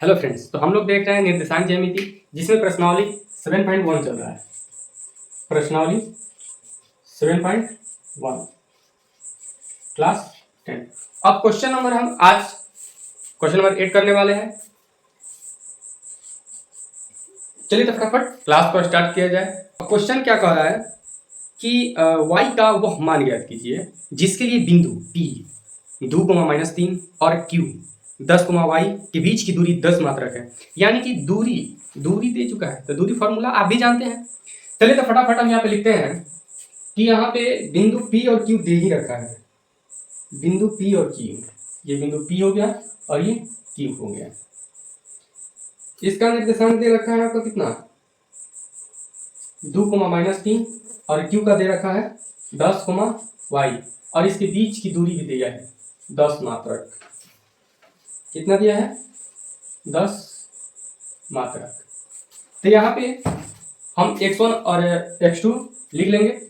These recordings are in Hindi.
हेलो फ्रेंड्स, तो हम लोग देख रहे हैं निर्देशांक ज्यामिति जिसमें प्रश्नावली 7.1 चल रहा है। प्रश्नावली 7.1 क्लास 10। अब क्वेश्चन नंबर हम आज क्वेश्चन नंबर 8 करने वाले हैं। चलिए तो फटाफट क्लास को स्टार्ट किया जाए। क्वेश्चन क्या कह रहा है कि y का वह मान ज्ञात कीजिए जिसके लिए बिंदु P 2,-3 और Q 10, y के बीच की दूरी 10 मात्रक है। यानी कि दूरी दे चुका है, तो दूरी फॉर्मूला आप भी जानते हैं। चलिए तो फटाफट हम यहाँ पे लिखते हैं कि यहाँ पे बिंदु P और Q दे ही रखा है। बिंदु P और Q, ये बिंदु P हो गया और ये Q हो गया। इसका निर्देशांक दे रखा है आपको कितना, 2,-3 और Q का दे रखा है 10, y और इसके बीच की दूरी भी दिया है 10 मात्रक। कितना दिया है, 10 मात्रक। तो यहाँ पे हम x1 और x2 लिख लेंगे।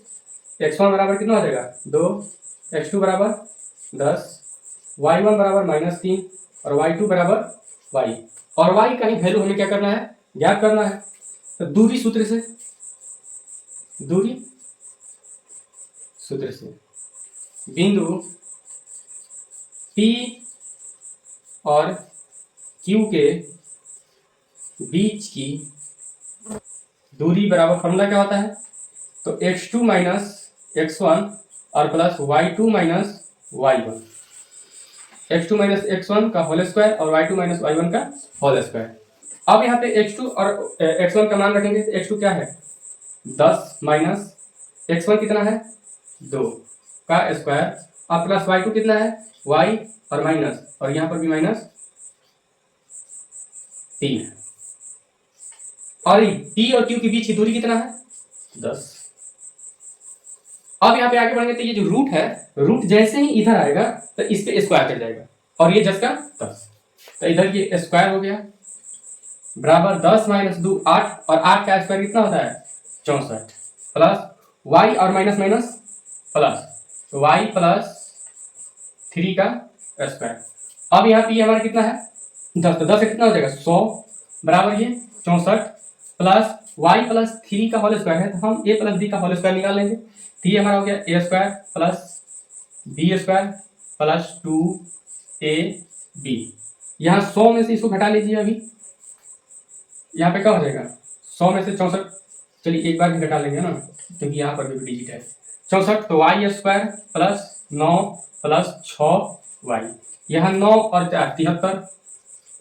x1 बराबर कितना हो जाएगा 2, x2 बराबर 10, y1 बराबर -3 और y2 बराबर y। और y का ही वैल्यू हमें क्या करना है, ज्ञात करना है। तो दूरी सूत्र से बिंदु P और Q के बीच की दूरी बराबर फॉर्मूला क्या होता है, तो x2 - x1 और plus y2 - y1। x2 - x1 का होल स्क्वायर और y2 - y1 का होल स्क्वायर। अब यहाँ पे x2 और x1 का मान रखेंगे तो x2 क्या है 10 माइनस x1 कितना है 2 का स्क्वायर और प्लस y2 कितना है y और माइनस, और यहाँ पर भी -3 है। और P और Q के बीच की दूरी कितना है 10। अब यहाँ पे आगे बढ़ेंगे तो ये जो रूट है, रूट जैसे ही इधर आएगा तो इस पे स्क्वायर कर जाएगा और ये 10 का 10, तो इधर ये स्क्वायर हो गया बराबर 10 - 2 8 और 8 का स्क्वायर कितना होता है 64 प्लस y और माइनस प्लस y प्लस 3 का स्क्वायर। अब यहाँ पे हमारा कितना है 10, तो 10 से कितना हो जाएगा 100 बराबर ये 64 प्लस y प्लस 3 का होल स्क्वायर है, तो हम a प्लस b का होल स्क्वायर निकाल लेंगे। तो ये हमारा हो गया a square plus b square plus 2ab। यहाँ 100 में से इसको घटा लीजिए। अभी यहाँ पे क्या हो जाएगा 100 में से 64, चलिए एक बार भी घटा लेंगे ना क्योंकि यहाँ पर भी डिजिट है 64, तो y square plus 9 plus 6y, यहाँ 9 और 4 73,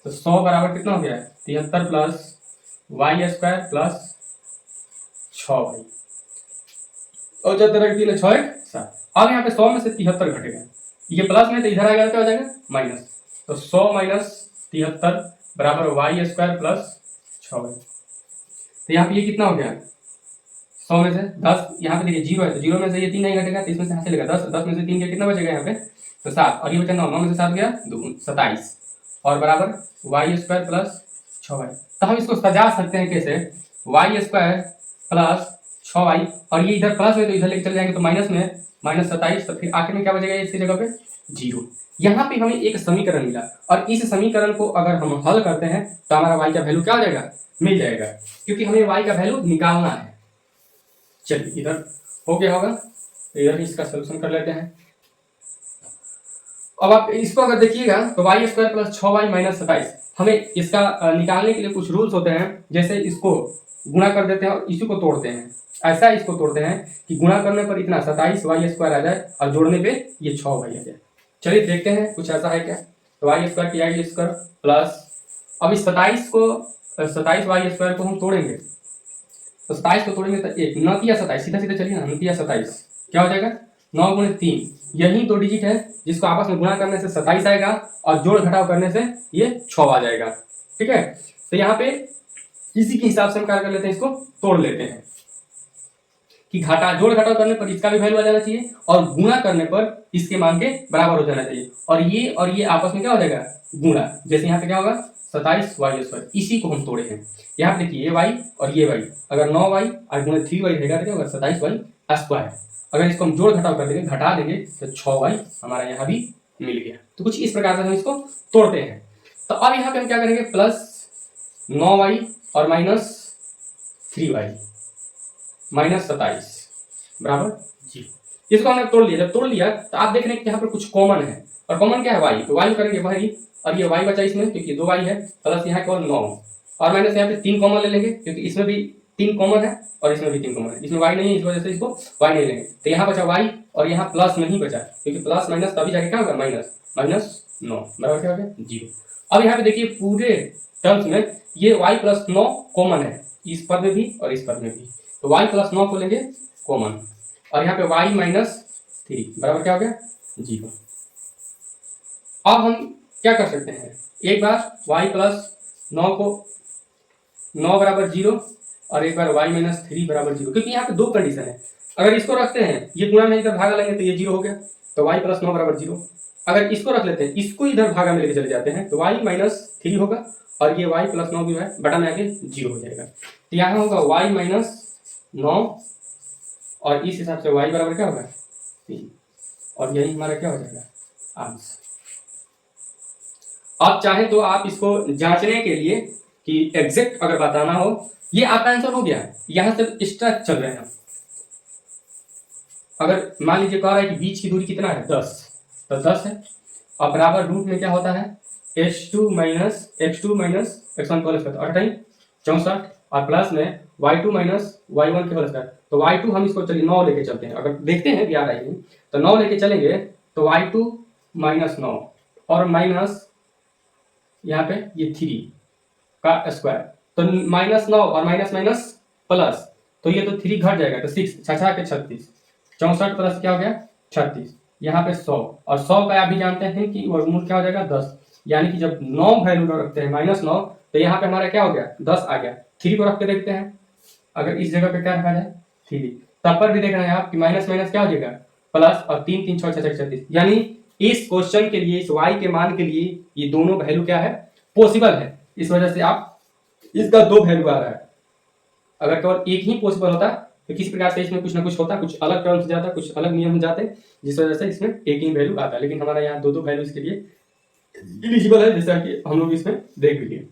तो 100 बराबर कितना हो गया 73 plus y square plus 6y, और जब तरह 3 6 7। अब यहाँ पे 100 में से 73 घटेगा, ये प्लस में तो इधर आ गया क्या हो जाएगा माइनस, तो 100 माइनस 73 बराबर y स्क्वायर प्लस 6y। तो यहाँ पे ये कितना हो गया 100 में से 10, यहाँ पे देखिए 0 है तो 0 में से ये 3 नहीं घटेगा, तो इसमें से यहाँ चलेगा 10, 10 में से 3 गया कितना बचेगा यहाँ पे तो 7, और ये बचा 9, 9 में से 7 गया 2 27 और बराबर y स्क्वायर प्लस 6y। तो हम इसको सजा सकते हैं कैसे, y स्क्वायर प्लस 6y और ये इधर प्लस में तो इधर लेके चले जाएंगे तो माइनस में -27, तो फिर आखिर में क्या बचेगा इसकी जगह पे 0। यहाँ पे हमें एक समीकरण मिला और इस समीकरण को अगर हम हल करते हैं तो हमारा y का वैल्यू क्या हो जाएगा मिल जाएगा, क्योंकि हमें y का वैल्यू निकालना है। चलिए इधर हो गया होगा, तो इधर इसका सोल्यूशन कर लेते हैं। अब आप इसको अगर देखिएगा तो y square plus 6y minus 27, हमें इसका निकालने के लिए कुछ रूल्स होते हैं, जैसे इसको गुणा कर देते हैं और इसी को तोड़ते हैं। ऐसा इसको तोड़ते हैं कि गुणा करने पर इतना 27 y स्क्वायर आ जाए और जोड़ने पे ये 6y आ जाए। चलिए देखते हैं कुछ ऐसा है क्या, तो y स्क्वायर की आई स्क्वायर प्लस, अब इस 27y स्क्वायर को हम तोड़ेंगे, तो 27 को तोड़ेंगे तो 1 9 तिया 27, सीधा सीधा चलिए ना 9 तिया 27 क्या हो जाएगा 9 गुणे 3, यही दो डिजिट है जिसको आपस में गुणा करने से 27 आएगा और जोड़ घटाव करने से ये 6 आ जाएगा। ठीक है, तो यहाँ पे इसी के हिसाब से हम क्या कर लेते हैं, इसको तोड़ लेते हैं कि जोड़ घटाव करने पर इसका भी वैल्यू आ जाना चाहिए और गुणा करने पर इसके मान के बराबर हो जाना चाहिए, और ये आपस में क्या हो जाएगा गुणा, जैसे यहाँ पे क्या होगा 27y स्क्वायर, इसी को हम तोड़े हैं। यहाँ पे देखिए ये y और ये y, अगर 9y और गुणे 3y रहेगा तो क्या होगा 27y स्क्वायर। अगर इसको हम जोड़ घटाव कर देंगे घटा देंगे तो 6y हमारा यहाँ भी मिल गया। तो कुछ इस प्रकार से हम इसको तोड़ते हैं। तो अब यहाँ पे हम क्या करेंगे, प्लस 9y और माइनस 3y माइनस 27 बराबर 0। इसको हमने तोड़ लिया। जब तोड़ लिया तो आप देख रहे हैं कि यहाँ पर कुछ कॉमन है, और कॉमन क्या है y, तो y करेंगे वही, और ये y बचा इसमें क्योंकि 2y है, प्लस यहाँ केवल 9 और माइनस यहाँ पे 3 कॉमन ले लेंगे क्योंकि इसमें भी 3 कॉमन है और इसमें भी 3 कॉमन है। इसमें y नहीं है, इस वजह से इसको y नहीं लेंगे। तो यहाँ बचा y और यहाँ प्लस नहीं बचा क्योंकि प्लस माइनस तभी जाके क्या होगा, माइनस, माइनस 9 बराबर क्या हो गया, 0। अब यहाँ पे देखिए पूरे टर्म्स में ये y प्लस 9 कॉमन है, इस पद में भी और इस पद में भी, तो y प्लस 9 को लेंगे कॉमन, और यहाँ पे y माइनस 3 बराबर क्या हो गया, 0। अब हम क्या कर सकते हैं, एक बार y प्लस 9 को 9 बराबर 0 और एक बार y माइनस 3 बराबर 0, क्योंकि यहाँ पे दो कंडीशन है। अगर इसको रखते हैं, ये गुणा में इधर भागा लेंगे तो ये 0 हो गया, तो y प्लस 9 बराबर 0। अगर इसको रख लेते हैं, इसको इधर भागा में लेके चले जाते हैं, तो y माइनस 3 होगा और ये y प्लस 9 भी है बटा में आके 0 हो जाएगा। तो यहाँ होगा y माइनस 9 और इस हिसाब से y बराबर क्या होगा, 3, और यही हमारा क्या हो जाएगा, आंसर। आप चाहे तो आप इसको जांचने के लिए कि एग्जैक्ट अगर बताना हो, ये आपका आंसर हो गया। यहां से एक्स्ट्रा चल रहे हैं। अगर मान लीजिए कह रहा है कि बीच की दूरी कितना है, 10, तो 10 है, और बराबर रूट में क्या होता है, x2 माइनस x1 का होल स्क्वायर 28 64, और प्लस में y2 माइनस y1 के होल स्क्वायर। तो y2 हम इसको चलिए 9 लेके चलते हैं, अगर देखते हैं याद आएगी तो 9 लेके चलेंगे, तो y2 माइनस 9 और माइनस यहाँ पे ये 3 का स्क्वायर, तो माइनस 9 और माइनस माइनस प्लस, तो ये तो 3 घट जाएगा, तो 6 छछा के 36, 64 प्लस क्या हो गया 36, यहाँ पे 100, और 100 का आप भी जानते हैं कि वर्गमूल क्या हो जाएगा 10, यानी कि जब 9 वैल्यू रखते हैं माइनस 9, तो यहाँ पे हमारा क्या हो गया 10 आ गया। 3 को रख के देखते हैं, अगर इस जगह पे क्या रखा जाए 3, तब पर भी देख रहे हैं आप कि माइनस माइनस क्या हो जाएगा प्लस, और 3 3 6 6 36, यानी इस क्वेश्चन के लिए, इस y के मान के लिए ये दोनों वैल्यू क्या है, पॉसिबल है। इस वजह से आप इसका 2 वैल्यू आ रहा है। अगर केवल एक ही पॉसिबल होता तो किसी प्रकार से इसमें कुछ ना कुछ होता, कुछ अलग टर्म्स जाता, कुछ अलग नियम जाते, जिस वजह से इसमें एक ही वैल्यू आता, लेकिन हमारा यहाँ 2 वैल्यू इसके लिए एलिजिबल है, जैसा कि हम लोग इसमें देख लिए।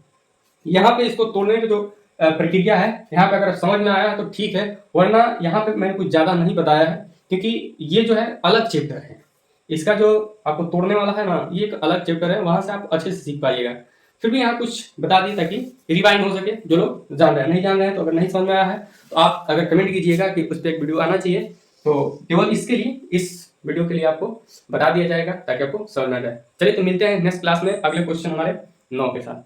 यहाँ पे इसको तोड़ने की जो प्रक्रिया है, यहाँ पे अगर समझ में आया तो ठीक है, वरना यहाँ पे मैंने कुछ ज्यादा नहीं बताया है, क्योंकि ये जो है अलग चैप्टर है। इसका जो आपको तोड़ने वाला है ना, ये एक अलग चैप्टर है, वहां से आप अच्छे से सीख पाइएगा। फिर भी यहाँ कुछ बता दिए ताकि रिवाइंड हो सके, जो लोग जान रहे हैं। नहीं जान रहे हैं तो अगर नहीं समझ में आया है तो आप अगर कमेंट कीजिएगा कि उस पर एक वीडियो आना चाहिए, तो केवल इसके लिए, इस वीडियो के लिए आपको बता दिया जाएगा ताकि आपको समझ में आ जाए। चलिए तो मिलते हैं नेक्स्ट क्लास में अगले क्वेश्चन हमारे 9 के साथ।